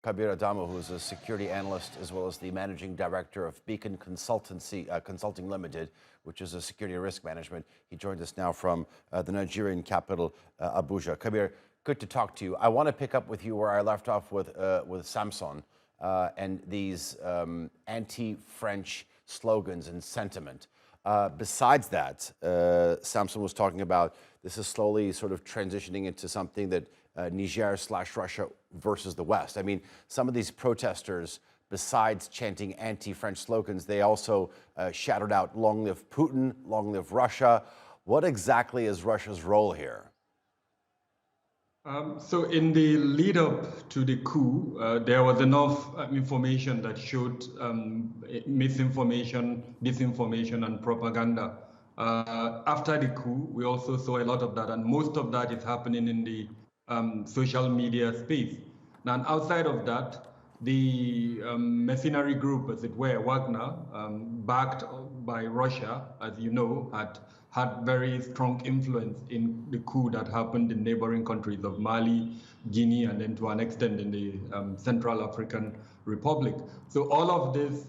Kabir Adamo, who's a security analyst as well as the managing director of Beacon Consulting Limited, which is a security risk management. He joined us now from the Nigerian capital, Abuja. Kabir, good to talk to you. I want to pick up with you where I left off with Samson and these anti-French slogans and sentiment. Besides that, Samson was talking about this is slowly sort of transitioning into something that Niger/Russia versus the West. I mean, some of these protesters, besides chanting anti-French slogans, they also shouted out, "Long live Putin, long live Russia." What exactly is Russia's role here? So in the lead up to the coup, there was enough information that showed misinformation, disinformation, and propaganda. After the coup, we also saw a lot of that, and most of that is happening in the social media space. Now, outside of that, the mercenary group, as it were, Wagner, backed by Russia, as you know, had very strong influence in the coup that happened in neighboring countries of Mali, Guinea, and then to an extent in the Central African Republic. So all of these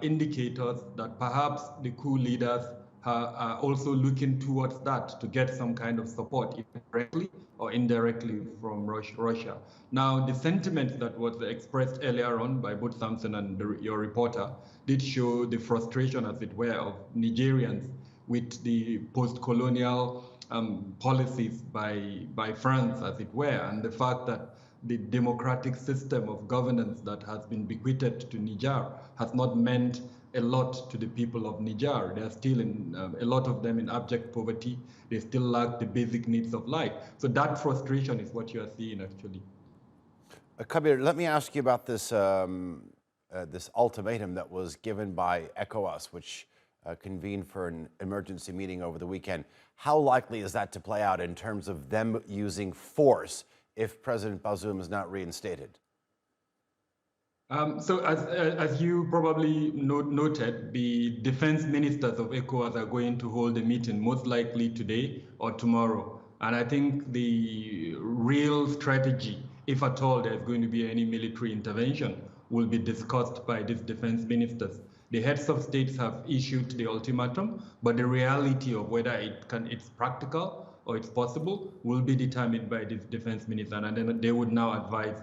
indicators that perhaps the coup leaders are also looking towards that to get some kind of support, directly or indirectly, from Russia. Now, the sentiment that was expressed earlier on by both Samson and your reporter did show the frustration, as it were, of Nigerians with the post-colonial policies by France, as it were, and the fact that the democratic system of governance that has been bequeathed to Niger has not meant a lot to the people of Niger. They are still a lot of them in abject poverty. They still lack the basic needs of life. So that frustration is what you are seeing, actually. Kabir, let me ask you about this this ultimatum that was given by ECOWAS, which convened for an emergency meeting over the weekend. How likely is that to play out in terms of them using force if President Bazoum is not reinstated? So as you probably noted, the defense ministers of ECOWAS are going to hold a meeting most likely today or tomorrow. And I think the real strategy, if at all there's going to be any military intervention, will be discussed by these defense ministers. The heads of states have issued the ultimatum, but the reality of whether it's practical or it's possible will be determined by the defense minister, and then they would now advise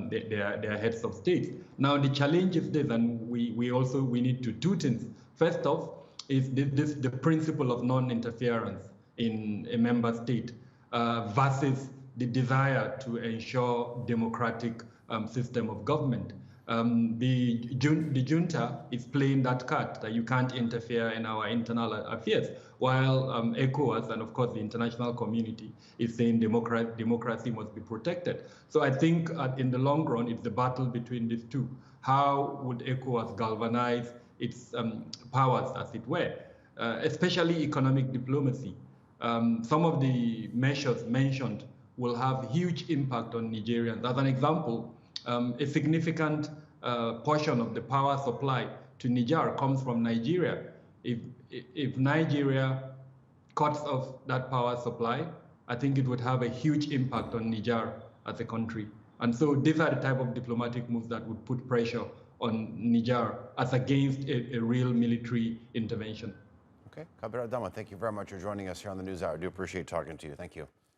their heads of states. Now, the challenge is this, and we need to do things. First off, is the principle of non-interference in a member state versus the desire to ensure democratic system of government. The junta is playing that card, that you can't interfere in our internal affairs, while ECOWAS and, of course, the international community is saying democracy must be protected. So I think in the long run, it's the battle between these two. How would ECOWAS galvanize its powers, as it were, especially economic diplomacy? Some of the measures mentioned will have huge impact on Nigerians. As an example, a significant portion of the power supply to Niger comes from Nigeria. If Nigeria cuts off that power supply, I think it would have a huge impact on Niger as a country. And so these are the type of diplomatic moves that would put pressure on Niger as against a real military intervention. Okay, Kabir Adama, thank you very much for joining us here on the NewsHour. I do appreciate talking to you. Thank you.